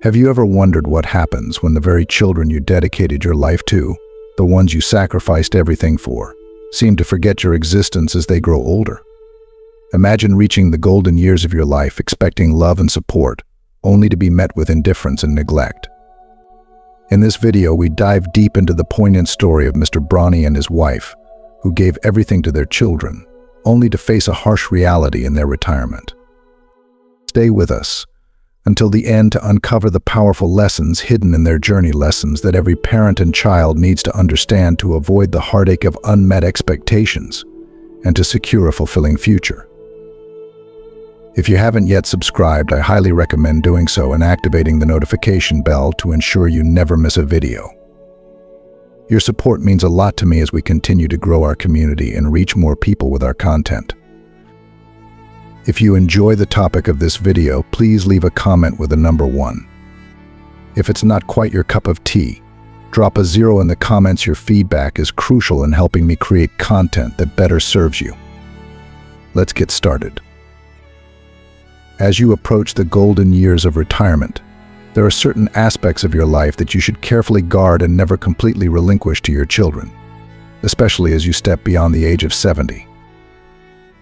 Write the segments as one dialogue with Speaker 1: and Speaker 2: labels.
Speaker 1: Have you ever wondered what happens when the very children you dedicated your life to, the ones you sacrificed everything for, seem to forget your existence as they grow older? Imagine reaching the golden years of your life expecting love and support, only to be met with indifference and neglect. In this video, we dive deep into the poignant story of Mr. Bronny and his wife, who gave everything to their children, only to face a harsh reality in their retirement. Stay with us until the end to uncover the powerful lessons hidden in their journey, lessons that every parent and child needs to understand to avoid the heartache of unmet expectations and to secure a fulfilling future. If you haven't yet subscribed, I highly recommend doing so and activating the notification bell to ensure you never miss a video. Your support means a lot to me as we continue to grow our community and reach more people with our content. If you enjoy the topic of this video, please leave a comment with a number 1. If it's not quite your cup of tea, drop a 0 in the comments. Your feedback is crucial in helping me create content that better serves you. Let's get started. As you approach the golden years of retirement, there are certain aspects of your life that you should carefully guard and never completely relinquish to your children, especially as you step beyond the age of 70.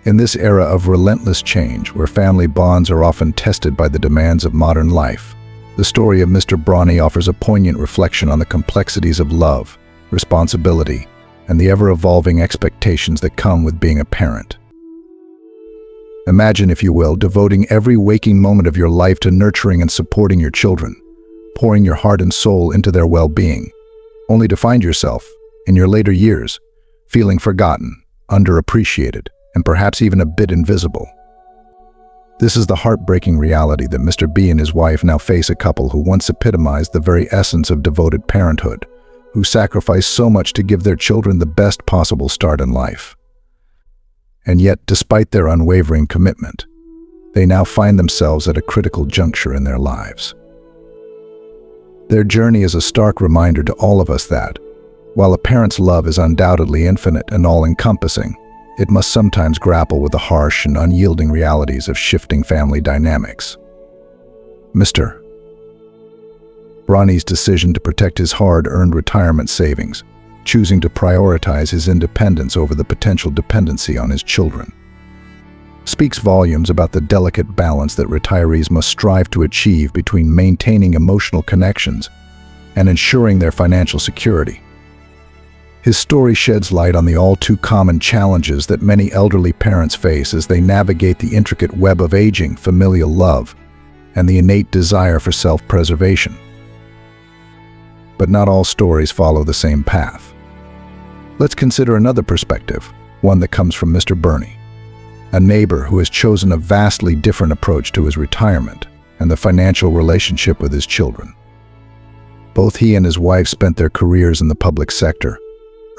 Speaker 1: In this era of relentless change, where family bonds are often tested by the demands of modern life, the story of Mr. Bronny offers a poignant reflection on the complexities of love, responsibility, and the ever-evolving expectations that come with being a parent. Imagine, if you will, devoting every waking moment of your life to nurturing and supporting your children, pouring your heart and soul into their well-being, only to find yourself, in your later years, feeling forgotten, underappreciated, and perhaps even a bit invisible. This is the heartbreaking reality that Mr. B and his wife now face, a couple who once epitomized the very essence of devoted parenthood, who sacrificed so much to give their children the best possible start in life. And yet, despite their unwavering commitment, they now find themselves at a critical juncture in their lives. Their journey is a stark reminder to all of us that, while a parent's love is undoubtedly infinite and all-encompassing, it must sometimes grapple with the harsh and unyielding realities of shifting family dynamics. Mr. Bronny's decision to protect his hard-earned retirement savings, choosing to prioritize his independence over the potential dependency on his children, speaks volumes about the delicate balance that retirees must strive to achieve between maintaining emotional connections and ensuring their financial security. His story sheds light on the all-too-common challenges that many elderly parents face as they navigate the intricate web of aging, familial love, and the innate desire for self-preservation. But not all stories follow the same path. Let's consider another perspective, one that comes from Mr. Bronny, a neighbor who has chosen a vastly different approach to his retirement and the financial relationship with his children. Both he and his wife spent their careers in the public sector,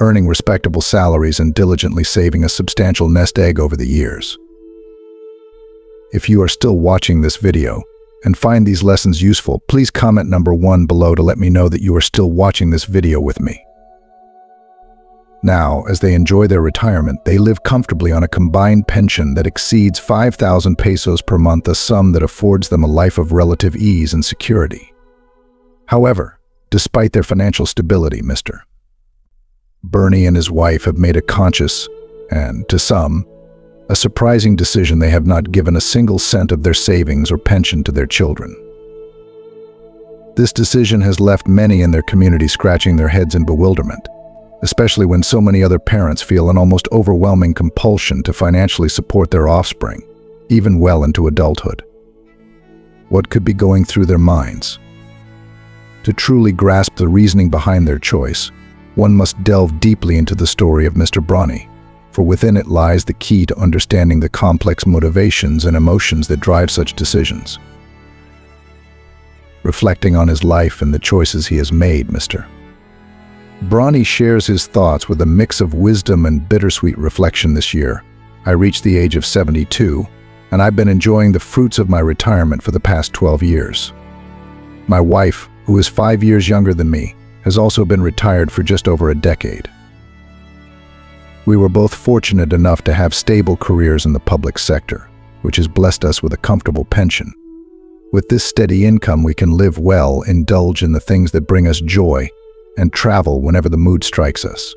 Speaker 1: earning respectable salaries and diligently saving a substantial nest egg over the years. If you are still watching this video and find these lessons useful, please comment number 1 below to let me know that you are still watching this video with me. Now, as they enjoy their retirement, they live comfortably on a combined pension that exceeds 5,000 pesos per month, a sum that affords them a life of relative ease and security. However, despite their financial stability, Mr. Bronny and his wife have made a conscious, and to some, a surprising decision. They have not given a single cent of their savings or pension to their children. This decision has left many in their community scratching their heads in bewilderment, especially when so many other parents feel an almost overwhelming compulsion to financially support their offspring, even well into adulthood. What could be going through their minds? To truly grasp the reasoning behind their choice, one must delve deeply into the story of Mr. Bronny, for within it lies the key to understanding the complex motivations and emotions that drive such decisions. Reflecting on his life and the choices he has made, Mr. Bronny shares his thoughts with a mix of wisdom and bittersweet reflection. This year, I reached the age of 72, and I've been enjoying the fruits of my retirement for the past 12 years. My wife, who is 5 years younger than me, has also been retired for just over a decade. We were both fortunate enough to have stable careers in the public sector, which has blessed us with a comfortable pension. With this steady income, we can live well, indulge in the things that bring us joy, and travel whenever the mood strikes us.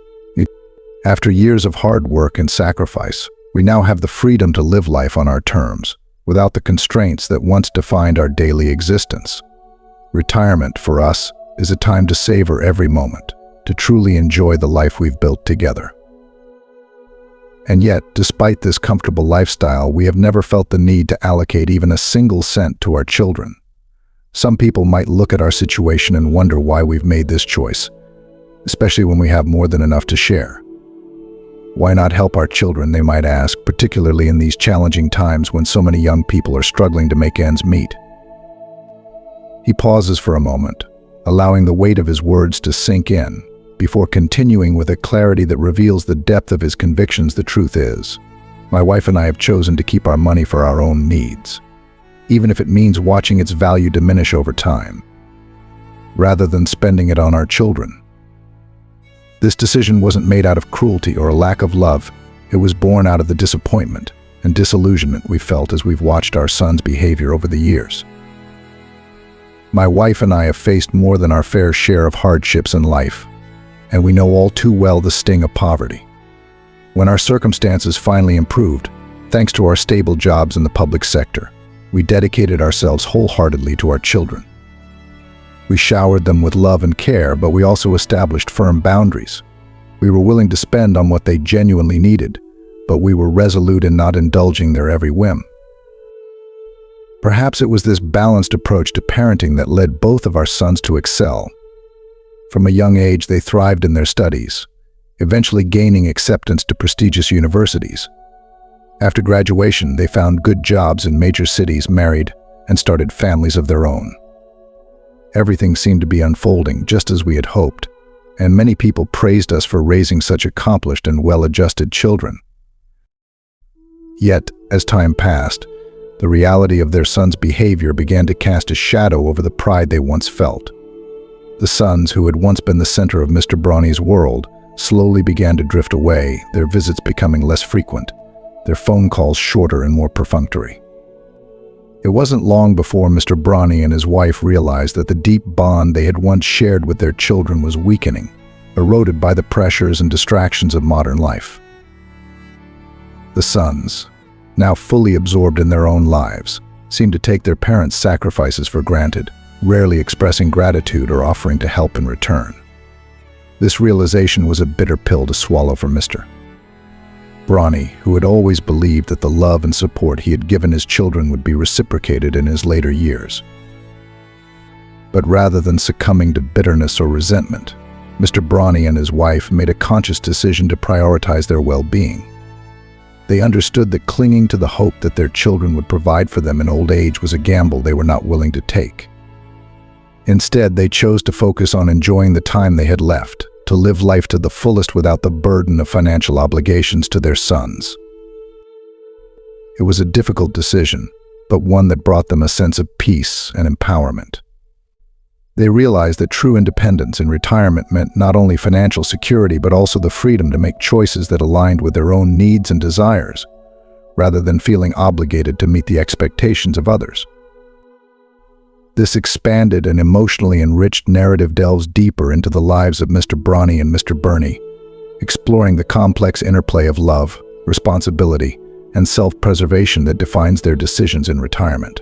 Speaker 1: After years of hard work and sacrifice, we now have the freedom to live life on our terms, without the constraints that once defined our daily existence. Retirement, for us, is a time to savor every moment, to truly enjoy the life we've built together. And yet, despite this comfortable lifestyle, we have never felt the need to allocate even a single cent to our children. Some people might look at our situation and wonder why we've made this choice, especially when we have more than enough to share. Why not help our children, they might ask, particularly in these challenging times when so many young people are struggling to make ends meet. He pauses for a moment, allowing the weight of his words to sink in, before continuing with a clarity that reveals the depth of his convictions. The truth is, my wife and I have chosen to keep our money for our own needs, even if it means watching its value diminish over time, rather than spending it on our children. This decision wasn't made out of cruelty or a lack of love. It was born out of the disappointment and disillusionment we felt as we've watched our son's behavior over the years. My wife and I have faced more than our fair share of hardships in life, and we know all too well the sting of poverty. When our circumstances finally improved, thanks to our stable jobs in the public sector, we dedicated ourselves wholeheartedly to our children. We showered them with love and care, but we also established firm boundaries. We were willing to spend on what they genuinely needed, but we were resolute in not indulging their every whim. Perhaps it was this balanced approach to parenting that led both of our sons to excel. From a young age, they thrived in their studies, eventually gaining acceptance to prestigious universities. After graduation, they found good jobs in major cities, married, and started families of their own. Everything seemed to be unfolding just as we had hoped, and many people praised us for raising such accomplished and well-adjusted children. Yet, as time passed, the reality of their son's behavior began to cast a shadow over the pride they once felt. The sons, who had once been the center of Mr. Brawny's world, slowly began to drift away, their visits becoming less frequent, their phone calls shorter and more perfunctory. It wasn't long before Mr. Brawny and his wife realized that the deep bond they had once shared with their children was weakening, eroded by the pressures and distractions of modern life. The sons, now fully absorbed in their own lives, seemed to take their parents' sacrifices for granted, rarely expressing gratitude or offering to help in return. This realization was a bitter pill to swallow for Mr. Brawny, who had always believed that the love and support he had given his children would be reciprocated in his later years. But rather than succumbing to bitterness or resentment, Mr. Brawny and his wife made a conscious decision to prioritize their well-being. They understood that clinging to the hope that their children would provide for them in old age was a gamble they were not willing to take. Instead, they chose to focus on enjoying the time they had left, to live life to the fullest without the burden of financial obligations to their sons. It was a difficult decision, but one that brought them a sense of peace and empowerment. They realized that true independence in retirement meant not only financial security but also the freedom to make choices that aligned with their own needs and desires, rather than feeling obligated to meet the expectations of others. This expanded and emotionally enriched narrative delves deeper into the lives of Mr. Brawny and Mr. Burney, exploring the complex interplay of love, responsibility, and self-preservation that defines their decisions in retirement.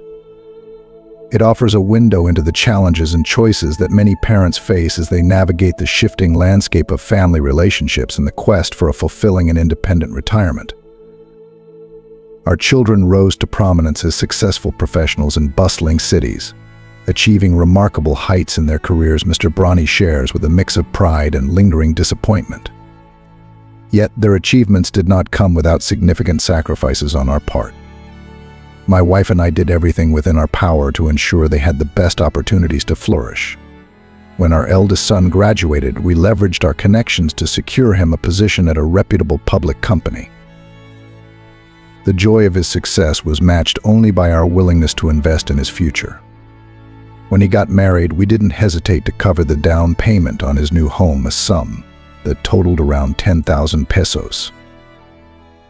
Speaker 1: It offers a window into the challenges and choices that many parents face as they navigate the shifting landscape of family relationships in the quest for a fulfilling and independent retirement. Our children rose to prominence as successful professionals in bustling cities, achieving remarkable heights in their careers Mr. Brawny shares with a mix of pride and lingering disappointment. Yet their achievements did not come without significant sacrifices on our part. My wife and I did everything within our power to ensure they had the best opportunities to flourish. When our eldest son graduated, we leveraged our connections to secure him a position at a reputable public company. The joy of his success was matched only by our willingness to invest in his future. When he got married, we didn't hesitate to cover the down payment on his new home, a sum that totaled around 10,000 pesos.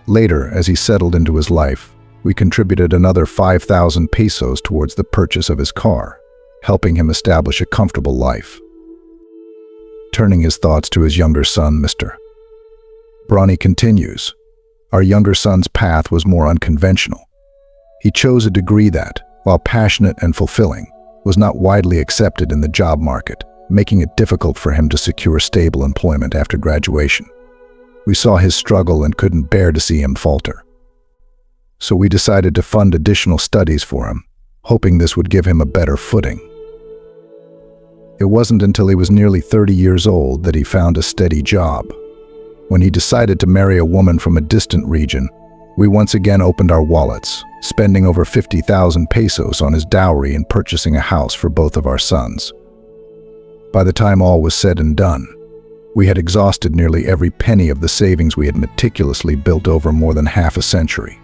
Speaker 1: Later, as he settled into his life, we contributed another 5,000 pesos towards the purchase of his car, helping him establish a comfortable life. Turning his thoughts to his younger son, Mr. Bronny continues, our younger son's path was more unconventional. He chose a degree that, while passionate and fulfilling, was not widely accepted in the job market, making it difficult for him to secure stable employment after graduation. We saw his struggle and couldn't bear to see him falter. So we decided to fund additional studies for him, hoping this would give him a better footing. It wasn't until he was nearly 30 years old that he found a steady job. When he decided to marry a woman from a distant region, we once again opened our wallets, spending over 50,000 pesos on his dowry and purchasing a house for both of our sons. By the time all was said and done, we had exhausted nearly every penny of the savings we had meticulously built over more than half a century.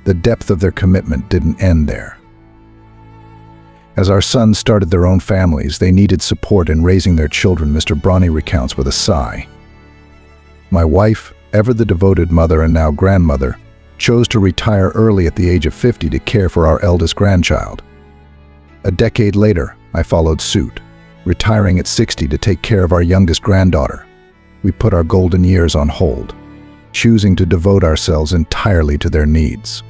Speaker 1: The depth of their commitment didn't end there. As our sons started their own families, they needed support in raising their children, Mr. Bronny recounts with a sigh. My wife, ever the devoted mother and now grandmother, chose to retire early at the age of 50 to care for our eldest grandchild. A decade later, I followed suit, retiring at 60 to take care of our youngest granddaughter. We put our golden years on hold, choosing to devote ourselves entirely to their needs.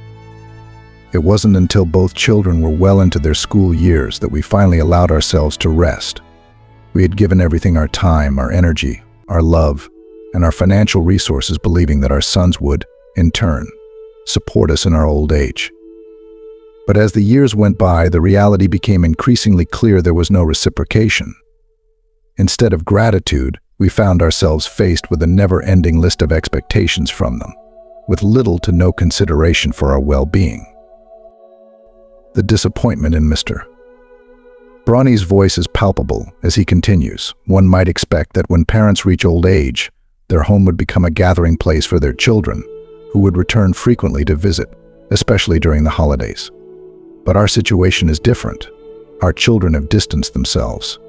Speaker 1: It wasn't until both children were well into their school years that we finally allowed ourselves to rest. We had given everything, our time, our energy, our love, and our financial resources, believing that our sons would, in turn, support us in our old age. But as the years went by, the reality became increasingly clear there was no reciprocation. Instead of gratitude, we found ourselves faced with a never-ending list of expectations from them, with little to no consideration for our well-being. The disappointment in Mr. Bronny's voice is palpable as he continues. One might expect that when parents reach old age, their home would become a gathering place for their children, who would return frequently to visit, especially during the holidays. But our situation is different. Our children have distanced themselves,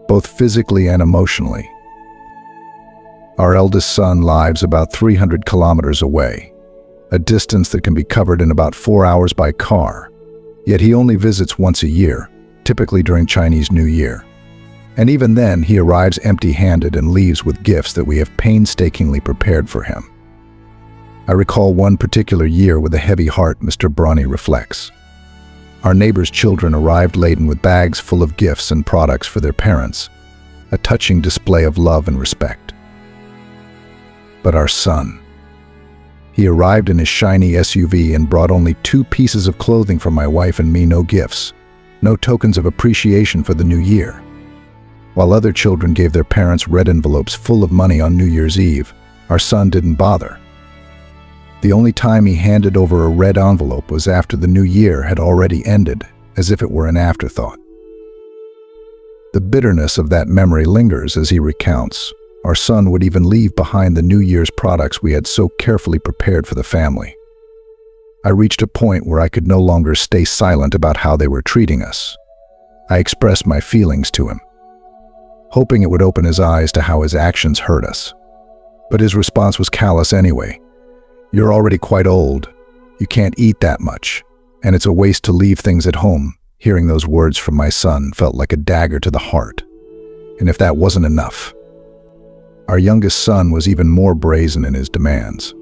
Speaker 1: both physically and emotionally. Our eldest son lives about 300 kilometers away, a distance that can be covered in about 4 hours by car. Yet he only visits once a year, typically during Chinese New Year. And even then, he arrives empty-handed and leaves with gifts that we have painstakingly prepared for him. I recall one particular year with a heavy heart, Mr. Bronny reflects. Our neighbor's children arrived laden with bags full of gifts and products for their parents, a touching display of love and respect. But our son, he arrived in his shiny SUV and brought only 2 pieces of clothing for my wife and me, no gifts, no tokens of appreciation for the new year. While other children gave their parents red envelopes full of money on New Year's Eve, our son didn't bother. The only time he handed over a red envelope was after the new year had already ended, as if it were an afterthought. The bitterness of that memory lingers as he recounts. Our son would even leave behind the New Year's products we had so carefully prepared for the family. I reached a point where I could no longer stay silent about how they were treating us. I expressed my feelings to him, hoping it would open his eyes to how his actions hurt us. But his response was callous anyway. You're already quite old. You can't eat that much, and it's a waste to leave things at home. Hearing those words from my son felt like a dagger to the heart. And if that wasn't enough, our youngest son was even more brazen in his demands.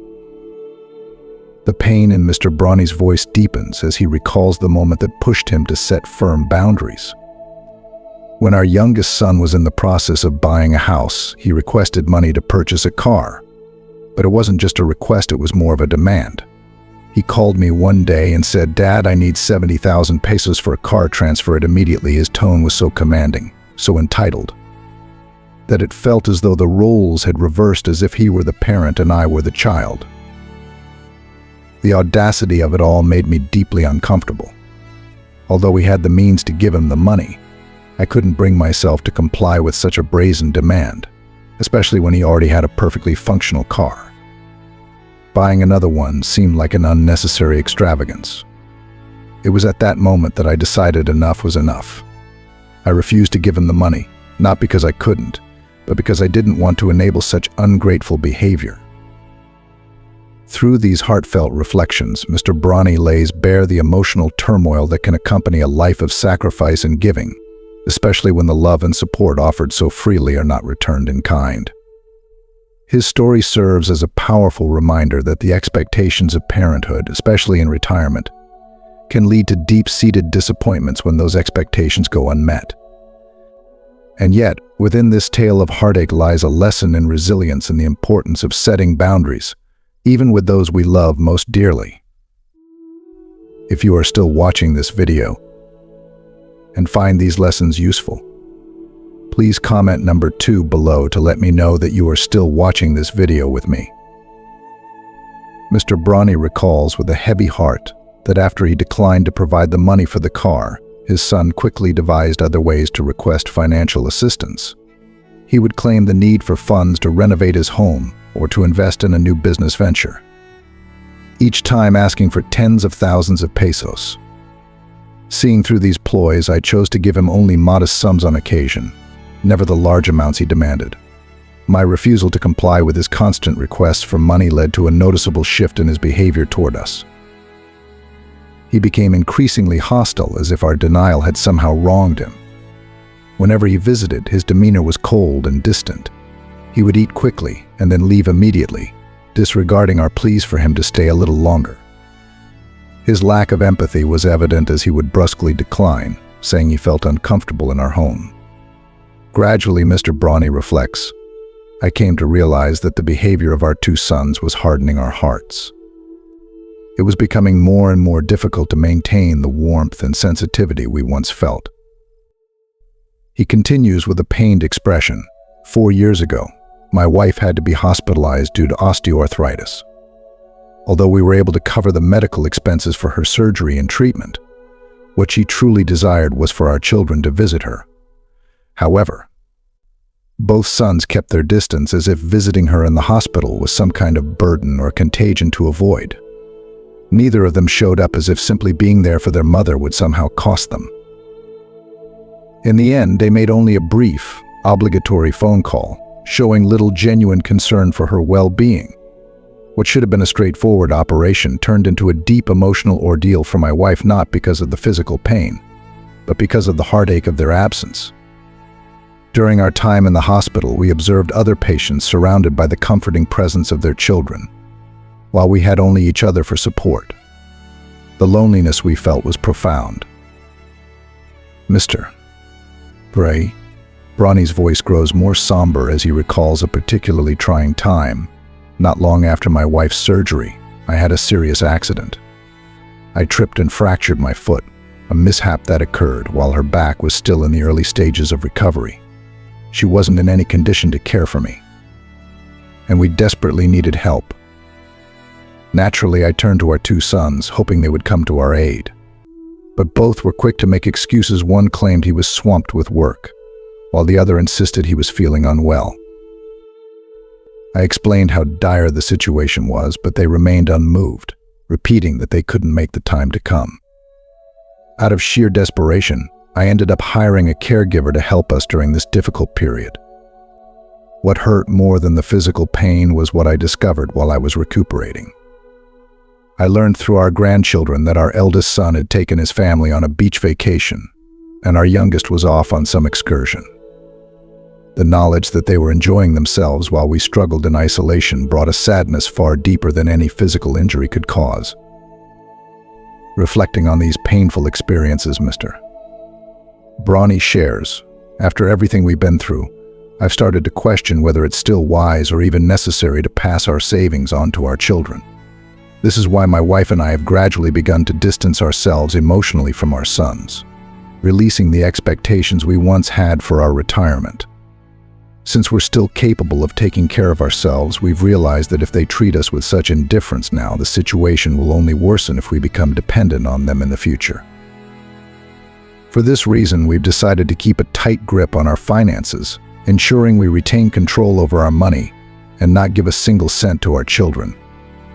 Speaker 1: The pain in Mr. Bronny's voice deepens as he recalls the moment that pushed him to set firm boundaries. When our youngest son was in the process of buying a house, he requested money to purchase a car. But it wasn't just a request, it was more of a demand. He called me one day and said, "Dad, I need 70,000 pesos for a car, transfer it immediately." His tone was so commanding, so entitled, that it felt as though the roles had reversed, as if he were the parent and I were the child. The audacity of it all made me deeply uncomfortable. Although we had the means to give him the money, I couldn't bring myself to comply with such a brazen demand, especially when he already had a perfectly functional car. Buying another one seemed like an unnecessary extravagance. It was at that moment that I decided enough was enough. I refused to give him the money, not because I couldn't, but because I didn't want to enable such ungrateful behavior. Through these heartfelt reflections, Mr. Brawny lays bare the emotional turmoil that can accompany a life of sacrifice and giving, especially when the love and support offered so freely are not returned in kind. His story serves as a powerful reminder that the expectations of parenthood, especially in retirement, can lead to deep-seated disappointments when those expectations go unmet. And yet, within this tale of heartache lies a lesson in resilience and the importance of setting boundaries, even with those we love most dearly. If you are still watching this video and find these lessons useful, please comment number 2 below to let me know that you are still watching this video with me. Mr. Brawny recalls with a heavy heart that after he declined to provide the money for the car, his son quickly devised other ways to request financial assistance. He would claim the need for funds to renovate his home or to invest in a new business venture, each time asking for tens of thousands of pesos. Seeing through these ploys, I chose to give him only modest sums on occasion, never the large amounts he demanded. My refusal to comply with his constant requests for money led to a noticeable shift in his behavior toward us. He became increasingly hostile, as if our denial had somehow wronged him. Whenever he visited, his demeanor was cold and distant. He would eat quickly and then leave immediately, disregarding our pleas for him to stay a little longer. His lack of empathy was evident as he would brusquely decline, saying he felt uncomfortable in our home. Gradually, Mr. Brawny reflects, I came to realize that the behavior of our 2 sons was hardening our hearts. It was becoming more and more difficult to maintain the warmth and sensitivity we once felt. He continues with a pained expression. 4 years ago, my wife had to be hospitalized due to osteoarthritis. Although we were able to cover the medical expenses for her surgery and treatment, what she truly desired was for our children to visit her. However, both sons kept their distance as if visiting her in the hospital was some kind of burden or contagion to avoid. Neither of them showed up as if simply being there for their mother would somehow cost them. In the end, they made only a brief, obligatory phone call, showing little genuine concern for her well-being. What should have been a straightforward operation turned into a deep emotional ordeal for my wife, not because of the physical pain, but because of the heartache of their absence. During our time in the hospital, we observed other patients surrounded by the comforting presence of their children, while we had only each other for support. The loneliness we felt was profound. Mr. Brawny's voice grows more somber as he recalls a particularly trying time. Not long after my wife's surgery, I had a serious accident. I tripped and fractured my foot, a mishap that occurred while her back was still in the early stages of recovery. She wasn't in any condition to care for me, and we desperately needed help. Naturally, I turned to our 2 sons, hoping they would come to our aid. But both were quick to make excuses. One claimed he was swamped with work, while the other insisted he was feeling unwell. I explained how dire the situation was, but they remained unmoved, repeating that they couldn't make the time to come. Out of sheer desperation, I ended up hiring a caregiver to help us during this difficult period. What hurt more than the physical pain was what I discovered while I was recuperating. I learned through our grandchildren that our eldest son had taken his family on a beach vacation, and our youngest was off on some excursion. The knowledge that they were enjoying themselves while we struggled in isolation brought a sadness far deeper than any physical injury could cause. Reflecting on these painful experiences, Mr. Brawny shares, after everything we've been through, I've started to question whether it's still wise or even necessary to pass our savings on to our children. This is why my wife and I have gradually begun to distance ourselves emotionally from our sons, releasing the expectations we once had for our retirement. Since we're still capable of taking care of ourselves, we've realized that if they treat us with such indifference now, the situation will only worsen if we become dependent on them in the future. For this reason, we've decided to keep a tight grip on our finances, ensuring we retain control over our money and not give a single cent to our children,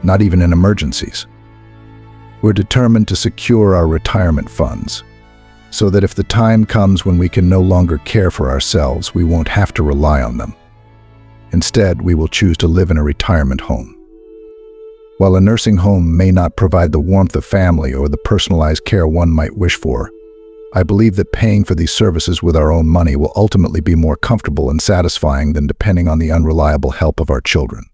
Speaker 1: not even in emergencies. We're determined to secure our retirement funds, so that if the time comes when we can no longer care for ourselves, we won't have to rely on them. Instead, we will choose to live in a retirement home. While a nursing home may not provide the warmth of family or the personalized care one might wish for, I believe that paying for these services with our own money will ultimately be more comfortable and satisfying than depending on the unreliable help of our children.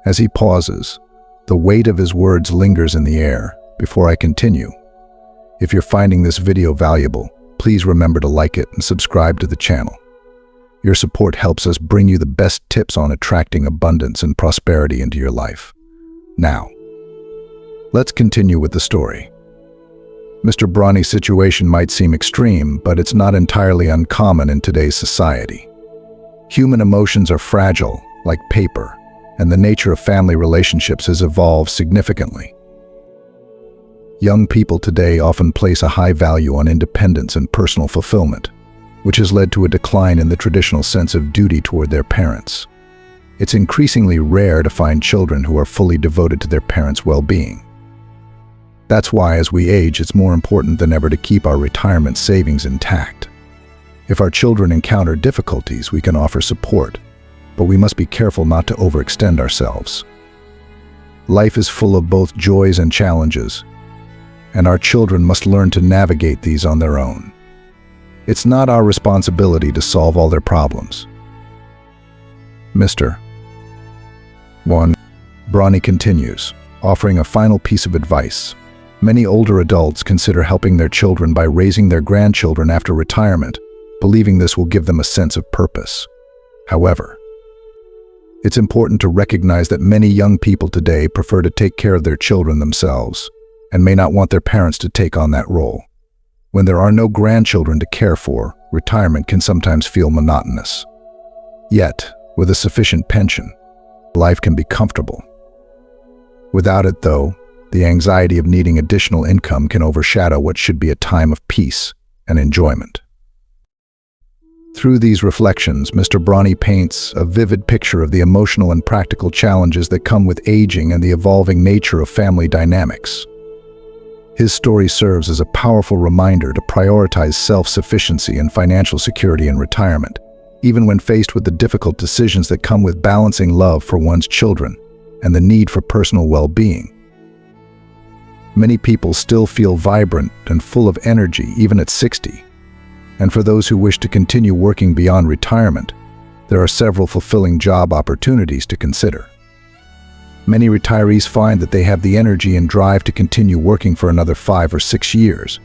Speaker 1: As he pauses, the weight of his words lingers in the air. Before I continue, if you're finding this video valuable, please remember to like it and subscribe to the channel. Your support helps us bring you the best tips on attracting abundance and prosperity into your life. Now, let's continue with the story. Mr. Brawny's situation might seem extreme, but it's not entirely uncommon in today's society. Human emotions are fragile, like paper, and the nature of family relationships has evolved significantly. Young people today often place a high value on independence and personal fulfillment, which has led to a decline in the traditional sense of duty toward their parents. It's increasingly rare to find children who are fully devoted to their parents' well-being. That's why, as we age, it's more important than ever to keep our retirement savings intact. If our children encounter difficulties, we can offer support, but we must be careful not to overextend ourselves. Life is full of both joys and challenges, and our children must learn to navigate these on their own. It's not our responsibility to solve all their problems. Mr. 1. Brawny continues, offering a final piece of advice. Many older adults consider helping their children by raising their grandchildren after retirement, believing this will give them a sense of purpose. However, it's important to recognize that many young people today prefer to take care of their children themselves and may not want their parents to take on that role. When there are no grandchildren to care for, retirement can sometimes feel monotonous. Yet, with a sufficient pension, life can be comfortable. Without it, though, the anxiety of needing additional income can overshadow what should be a time of peace and enjoyment. Through these reflections, Mr. Brawny paints a vivid picture of the emotional and practical challenges that come with aging and the evolving nature of family dynamics. His story serves as a powerful reminder to prioritize self-sufficiency and financial security in retirement, even when faced with the difficult decisions that come with balancing love for one's children and the need for personal well-being. Many people still feel vibrant and full of energy even at 60. And for those who wish to continue working beyond retirement, there are several fulfilling job opportunities to consider. Many retirees find that they have the energy and drive to continue working for another 5 or 6 years,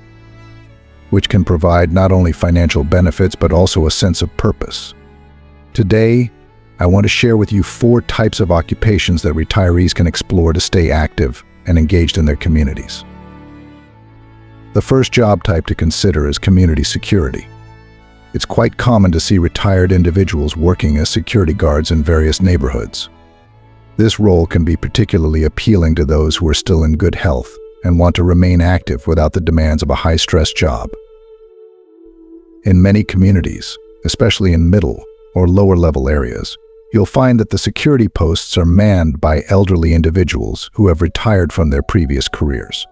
Speaker 1: which can provide not only financial benefits but also a sense of purpose. Today, I want to share with you 4 types of occupations that retirees can explore to stay active and engaged in their communities. The first job type to consider is community security. It's quite common to see retired individuals working as security guards in various neighborhoods. This role can be particularly appealing to those who are still in good health and want to remain active without the demands of a high-stress job. In many communities, especially in middle or lower-level areas, you'll find that the security posts are manned by elderly individuals who have retired from their previous careers.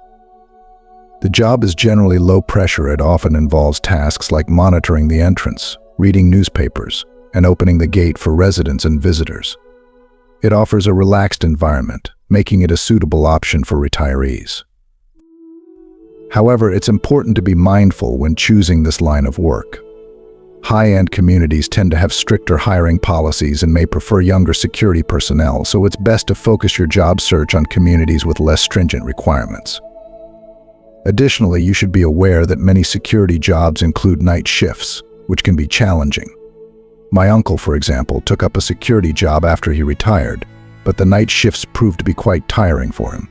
Speaker 1: The job is generally low pressure. It often involves tasks like monitoring the entrance, reading newspapers, and opening the gate for residents and visitors. It offers a relaxed environment, making it a suitable option for retirees. However, it's important to be mindful when choosing this line of work. High-end communities tend to have stricter hiring policies and may prefer younger security personnel, so it's best to focus your job search on communities with less stringent requirements. Additionally, you should be aware that many security jobs include night shifts, which can be challenging. My uncle, for example, took up a security job after he retired, but the night shifts proved to be quite tiring for him.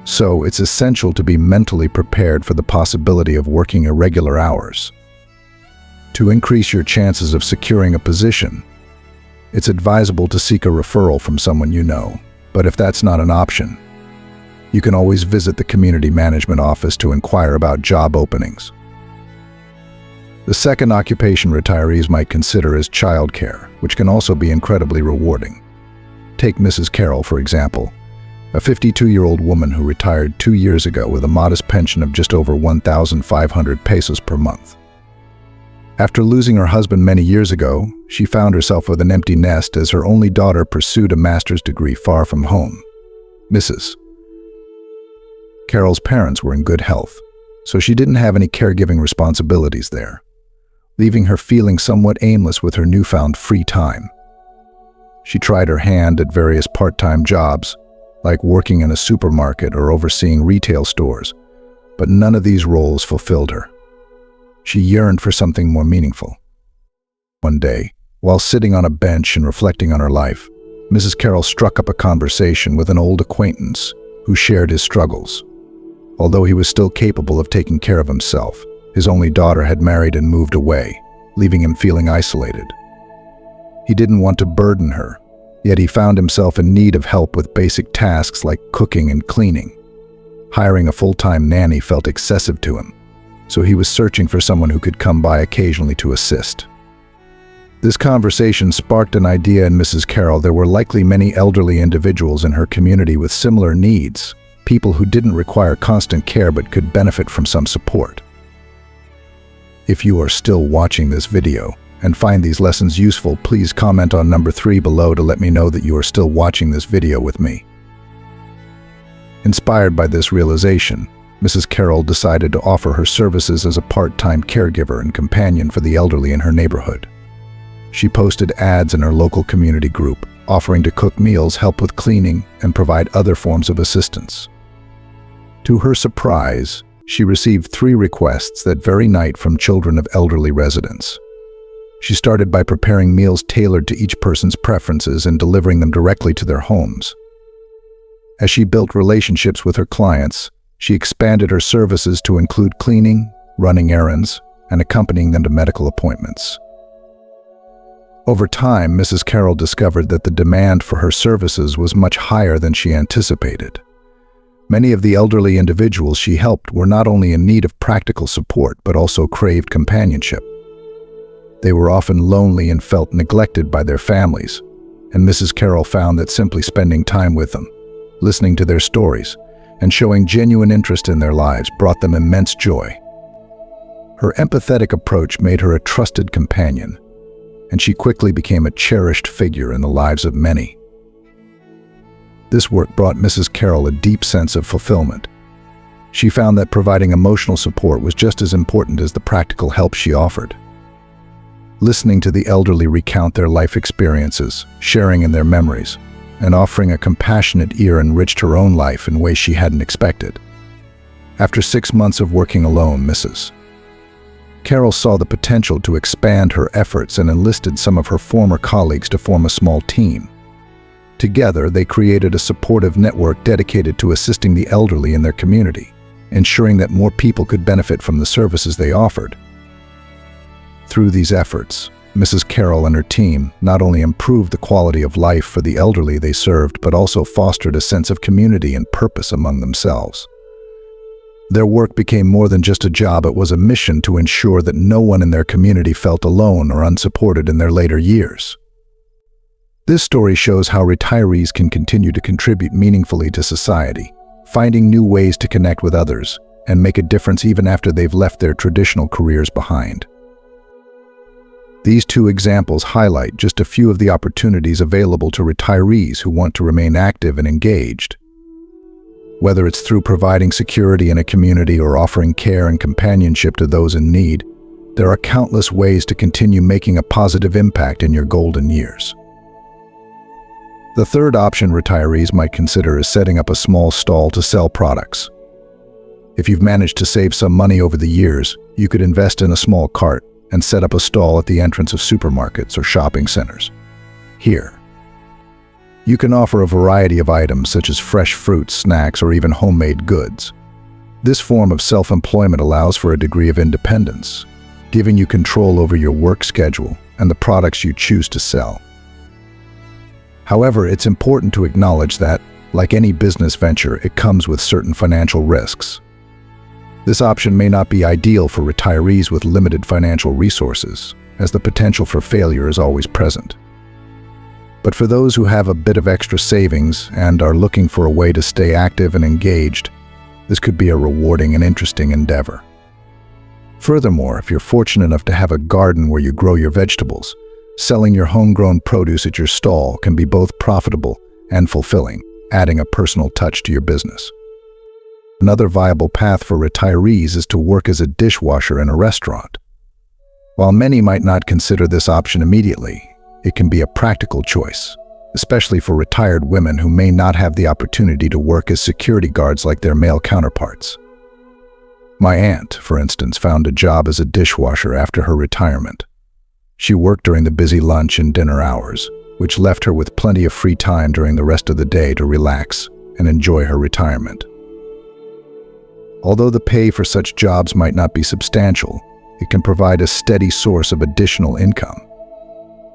Speaker 1: So, it's essential to be mentally prepared for the possibility of working irregular hours. To increase your chances of securing a position, it's advisable to seek a referral from someone you know, but if that's not an option, you can always visit the community management office to inquire about job openings. The second occupation retirees might consider is childcare, which can also be incredibly rewarding. Take Mrs. Carroll, for example, a 52-year-old woman who retired 2 years ago with a modest pension of just over 1,500 pesos per month. After losing her husband many years ago, she found herself with an empty nest as her only daughter pursued a master's degree far from home. Mrs. Carol's parents were in good health, so she didn't have any caregiving responsibilities there, leaving her feeling somewhat aimless with her newfound free time. She tried her hand at various part-time jobs, like working in a supermarket or overseeing retail stores, but none of these roles fulfilled her. She yearned for something more meaningful. One day, while sitting on a bench and reflecting on her life, Mrs. Carroll struck up a conversation with an old acquaintance who shared his struggles. Although he was still capable of taking care of himself, his only daughter had married and moved away, leaving him feeling isolated. He didn't want to burden her, yet he found himself in need of help with basic tasks like cooking and cleaning. Hiring a full-time nanny felt excessive to him, so he was searching for someone who could come by occasionally to assist. This conversation sparked an idea in Mrs. Carroll. There were likely many elderly individuals in her community with similar needs, people who didn't require constant care but could benefit from some support. If you are still watching this video and find these lessons useful, please comment on number 3 below to let me know that you are still watching this video with me. Inspired by this realization, Mrs. Carroll decided to offer her services as a part-time caregiver and companion for the elderly in her neighborhood. She posted ads in her local community group, offering to cook meals, help with cleaning, and provide other forms of assistance. To her surprise, she received 3 requests that very night from children of elderly residents. She started by preparing meals tailored to each person's preferences and delivering them directly to their homes. As she built relationships with her clients, she expanded her services to include cleaning, running errands, and accompanying them to medical appointments. Over time, Mrs. Carroll discovered that the demand for her services was much higher than she anticipated. Many of the elderly individuals she helped were not only in need of practical support, but also craved companionship. They were often lonely and felt neglected by their families, and Mrs. Carroll found that simply spending time with them, listening to their stories, and showing genuine interest in their lives brought them immense joy. Her empathetic approach made her a trusted companion, and she quickly became a cherished figure in the lives of many. This work brought Mrs. Carroll a deep sense of fulfillment. She found that providing emotional support was just as important as the practical help she offered. Listening to the elderly recount their life experiences, sharing in their memories, and offering a compassionate ear enriched her own life in ways she hadn't expected. After 6 months of working alone, Mrs. Carroll saw the potential to expand her efforts and enlisted some of her former colleagues to form a small team. Together, they created a supportive network dedicated to assisting the elderly in their community, ensuring that more people could benefit from the services they offered. Through these efforts, Mrs. Carroll and her team not only improved the quality of life for the elderly they served, but also fostered a sense of community and purpose among themselves. Their work became more than just a job. It was a mission to ensure that no one in their community felt alone or unsupported in their later years. This story shows how retirees can continue to contribute meaningfully to society, finding new ways to connect with others and make a difference even after they've left their traditional careers behind. These 2 examples highlight just a few of the opportunities available to retirees who want to remain active and engaged. Whether it's through providing security in a community or offering care and companionship to those in need, there are countless ways to continue making a positive impact in your golden years. The third option retirees might consider is setting up a small stall to sell products. If you've managed to save some money over the years, you could invest in a small cart and set up a stall at the entrance of supermarkets or shopping centers. Here, you can offer a variety of items such as fresh fruits, snacks, or even homemade goods. This form of self-employment allows for a degree of independence, giving you control over your work schedule and the products you choose to sell. However, it's important to acknowledge that, like any business venture, it comes with certain financial risks. This option may not be ideal for retirees with limited financial resources, as the potential for failure is always present. But for those who have a bit of extra savings and are looking for a way to stay active and engaged, this could be a rewarding and interesting endeavor. Furthermore, if you're fortunate enough to have a garden where you grow your vegetables, selling your homegrown produce at your stall can be both profitable and fulfilling, adding a personal touch to your business. Another viable path for retirees is to work as a dishwasher in a restaurant. While many might not consider this option immediately, it can be a practical choice, especially for retired women who may not have the opportunity to work as security guards like their male counterparts. My aunt, for instance, found a job as a dishwasher after her retirement. She worked during the busy lunch and dinner hours, which left her with plenty of free time during the rest of the day to relax and enjoy her retirement. Although the pay for such jobs might not be substantial, it can provide a steady source of additional income.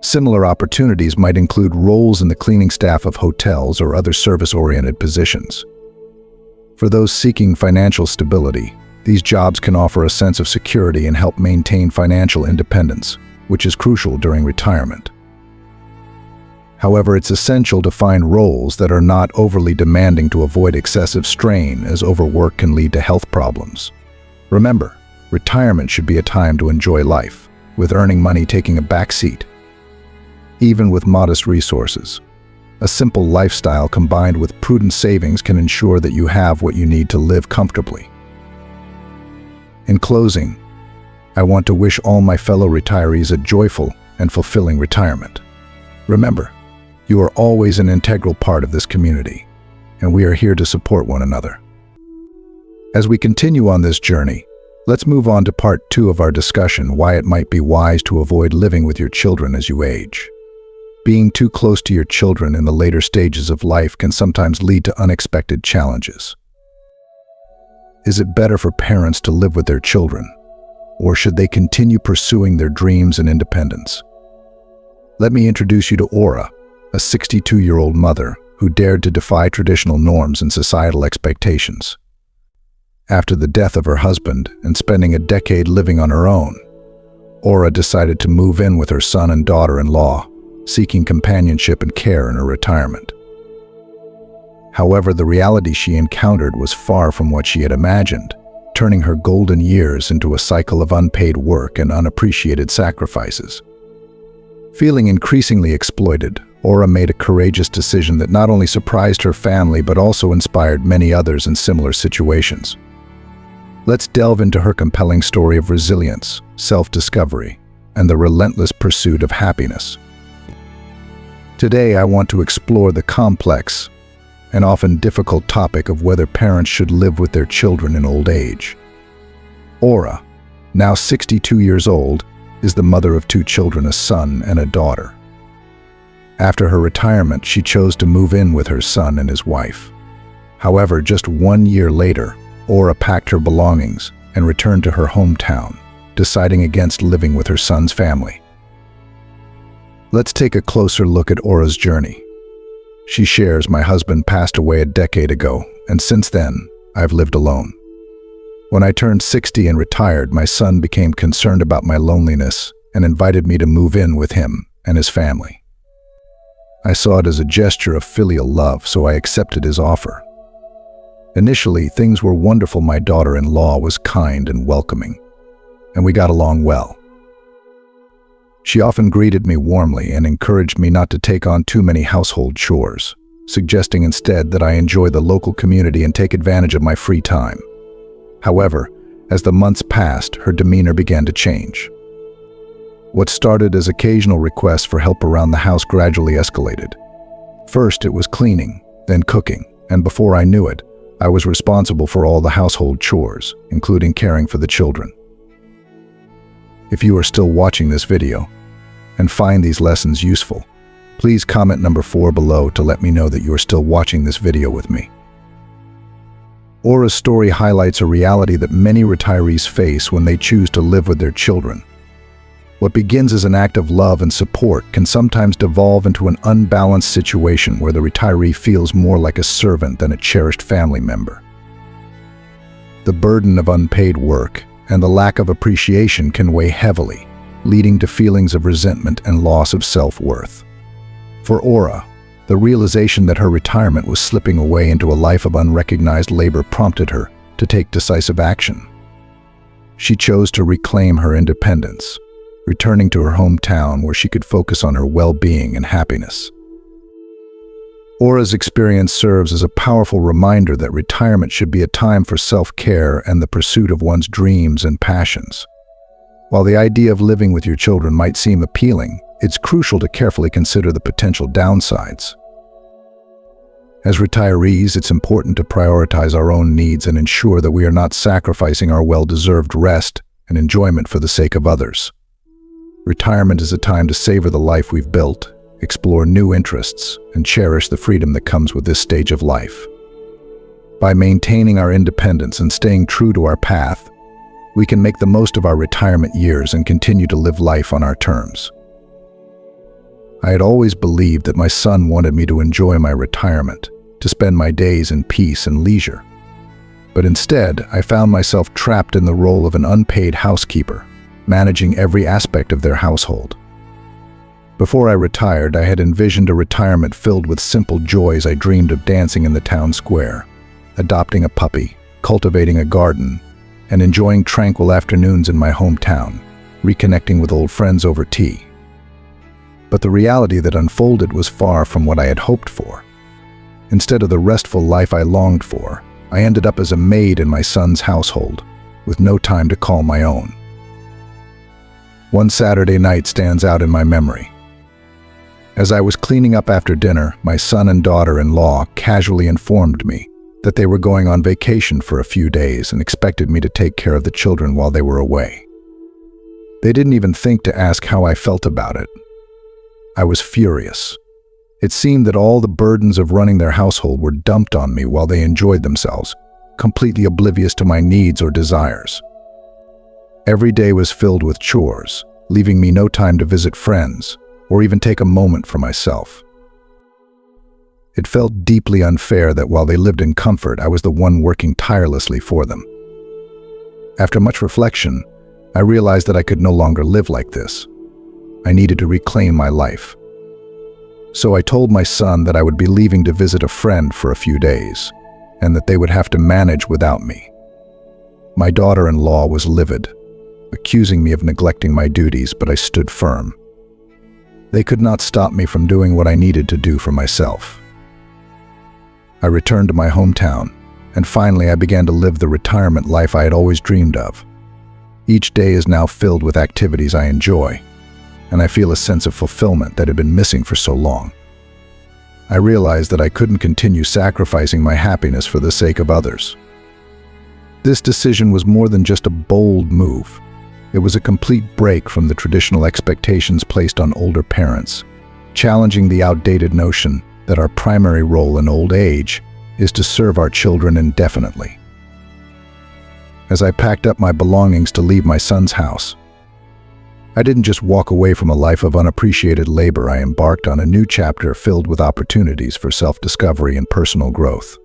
Speaker 1: Similar opportunities might include roles in the cleaning staff of hotels or other service-oriented positions. For those seeking financial stability, these jobs can offer a sense of security and help maintain financial independence, which is crucial during retirement. However, it's essential to find roles that are not overly demanding to avoid excessive strain, as overwork can lead to health problems. Remember, retirement should be a time to enjoy life, with earning money taking a back seat. Even with modest resources, a simple lifestyle combined with prudent savings can ensure that you have what you need to live comfortably. In closing, I want to wish all my fellow retirees a joyful and fulfilling retirement. Remember, you are always an integral part of this community, and we are here to support one another. As we continue on this journey, let's move on to part 2 of our discussion: why it might be wise to avoid living with your children as you age. Being too close to your children in the later stages of life can sometimes lead to unexpected challenges. Is it better for parents to live with their children, or should they continue pursuing their dreams and independence? Let me introduce you to Aura, a 62-year-old mother who dared to defy traditional norms and societal expectations. After the death of her husband and spending a decade living on her own, Aura decided to move in with her son and daughter-in-law, seeking companionship and care in her retirement. However, the reality she encountered was far from what she had imagined, turning her golden years into a cycle of unpaid work and unappreciated sacrifices. Feeling increasingly exploited, Aura made a courageous decision that not only surprised her family but also inspired many others in similar situations. Let's delve into her compelling story of resilience, self-discovery, and the relentless pursuit of happiness. Today, I want to explore the complex and often difficult topic of whether parents should live with their children in old age. Aura, now 62 years old, is the mother of 2 children, a son and a daughter. After her retirement, she chose to move in with her son and his wife. However, just 1 year later, Aura packed her belongings and returned to her hometown, deciding against living with her son's family. Let's take a closer look at Aura's journey. She shares, "My husband passed away a decade ago, and since then, I've lived alone. When I turned 60 and retired, my son became concerned about my loneliness and invited me to move in with him and his family. I saw it as a gesture of filial love, so I accepted his offer. Initially, things were wonderful. My daughter-in-law was kind and welcoming, and we got along well. She often greeted me warmly and encouraged me not to take on too many household chores, suggesting instead that I enjoy the local community and take advantage of my free time. However, as the months passed, her demeanor began to change. What started as occasional requests for help around the house gradually escalated. First, it was cleaning, then cooking, and before I knew it, I was responsible for all the household chores, including caring for the children. If you are still watching this video and find these lessons useful, please comment number 4 below to let me know that you are still watching this video with me. Aura's story highlights a reality that many retirees face when they choose to live with their children. What begins as an act of love and support can sometimes devolve into an unbalanced situation where the retiree feels more like a servant than a cherished family member. The burden of unpaid work and the lack of appreciation can weigh heavily, leading to feelings of resentment and loss of self-worth. For Aura, the realization that her retirement was slipping away into a life of unrecognized labor prompted her to take decisive action. she chose to reclaim her independence, returning to her hometown where she could focus on her well-being and happiness. Aura's experience serves as a powerful reminder that retirement should be a time for self-care and the pursuit of one's dreams and passions. While the idea of living with your children might seem appealing, it's crucial to carefully consider the potential downsides. As retirees, it's important to prioritize our own needs and ensure that we are not sacrificing our well-deserved rest and enjoyment for the sake of others. Retirement is a time to savor the life we've built, explore new interests, and cherish the freedom that comes with this stage of life. By maintaining our independence and staying true to our path, we can make the most of our retirement years and continue to live life on our terms. I had always believed that my son wanted me to enjoy my retirement, to spend my days in peace and leisure. But instead, I found myself trapped in the role of an unpaid housekeeper, managing every aspect of their household. Before I retired, I had envisioned a retirement filled with simple joys. I dreamed of dancing in the town square, adopting a puppy, cultivating a garden, and enjoying tranquil afternoons in my hometown, reconnecting with old friends over tea. But the reality that unfolded was far from what I had hoped for. Instead of the restful life I longed for, I ended up as a maid in my son's household, with no time to call my own. One Saturday night stands out in my memory. As I was cleaning up after dinner, my son and daughter-in-law casually informed me that they were going on vacation for a few days and expected me to take care of the children while they were away. They didn't even think to ask how I felt about it. I was furious. It seemed that all the burdens of running their household were dumped on me while they enjoyed themselves, completely oblivious to my needs or desires. Every day was filled with chores, leaving me no time to visit friends or even take a moment for myself. It felt deeply unfair that while they lived in comfort, I was the one working tirelessly for them. After much reflection, I realized that I could no longer live like this. I needed to reclaim my life. So I told my son that I would be leaving to visit a friend for a few days, and that they would have to manage without me. My daughter-in-law was livid, accusing me of neglecting my duties, but I stood firm. They could not stop me from doing what I needed to do for myself. I returned to my hometown, and finally I began to live the retirement life I had always dreamed of. Each day is now filled with activities I enjoy, and I feel a sense of fulfillment that had been missing for so long. I realized that I couldn't continue sacrificing my happiness for the sake of others. This decision was more than just a bold move. It was a complete break from the traditional expectations placed on older parents, challenging the outdated notion that our primary role in old age is to serve our children indefinitely. As I packed up my belongings to leave my son's house, I didn't just walk away from a life of unappreciated labor. I embarked on a new chapter filled with opportunities for self-discovery and personal growth.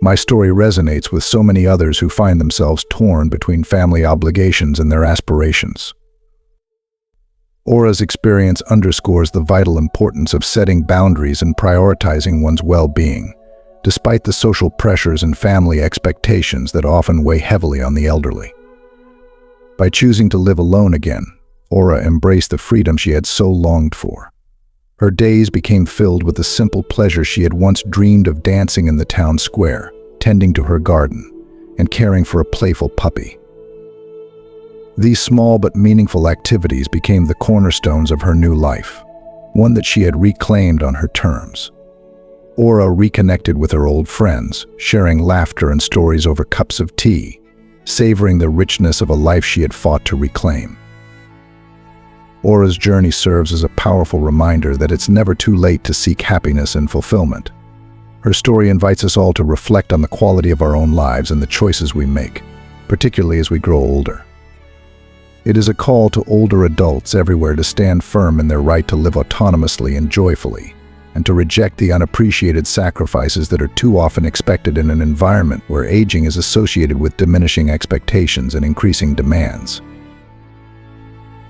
Speaker 1: My story resonates with so many others who find themselves torn between family obligations and their aspirations. Aura's experience underscores the vital importance of setting boundaries and prioritizing one's well-being, despite the social pressures and family expectations that often weigh heavily on the elderly. By choosing to live alone again, Aura embraced the freedom she had so longed for. Her days became filled with the simple pleasure she had once dreamed of: dancing in the town square, tending to her garden, and caring for a playful puppy. These small but meaningful activities became the cornerstones of her new life, one that she had reclaimed on her terms. Aura reconnected with her old friends, sharing laughter and stories over cups of tea, savoring the richness of a life she had fought to reclaim. Aura's journey serves as a powerful reminder that it's never too late to seek happiness and fulfillment. Her story invites us all to reflect on the quality of our own lives and the choices we make, particularly as we grow older. It is a call to older adults everywhere to stand firm in their right to live autonomously and joyfully, and to reject the unappreciated sacrifices that are too often expected in an environment where aging is associated with diminishing expectations and increasing demands.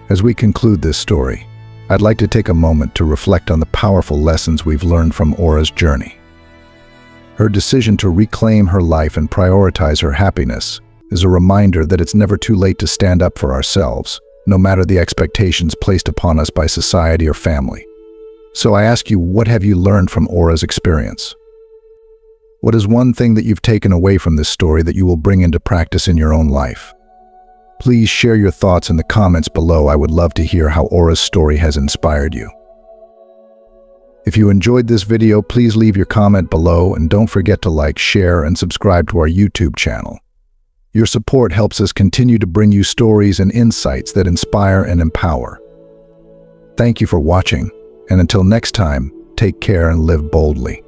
Speaker 1: As we conclude this story, I'd like to take a moment to reflect on the powerful lessons we've learned from Aura's journey. Her decision to reclaim her life and prioritize her happiness is a reminder that it's never too late to stand up for ourselves, no matter the expectations placed upon us by society or family. So I ask you, what have you learned from Aura's experience? What is one thing that you've taken away from this story that you will bring into practice in your own life? Please share your thoughts in the comments below. I would love to hear how Aura's story has inspired you. If you enjoyed this video, please leave your comment below and don't forget to like, share, and subscribe to our YouTube channel. Your support helps us continue to bring you stories and insights that inspire and empower. Thank you for watching, and until next time, take care and live boldly.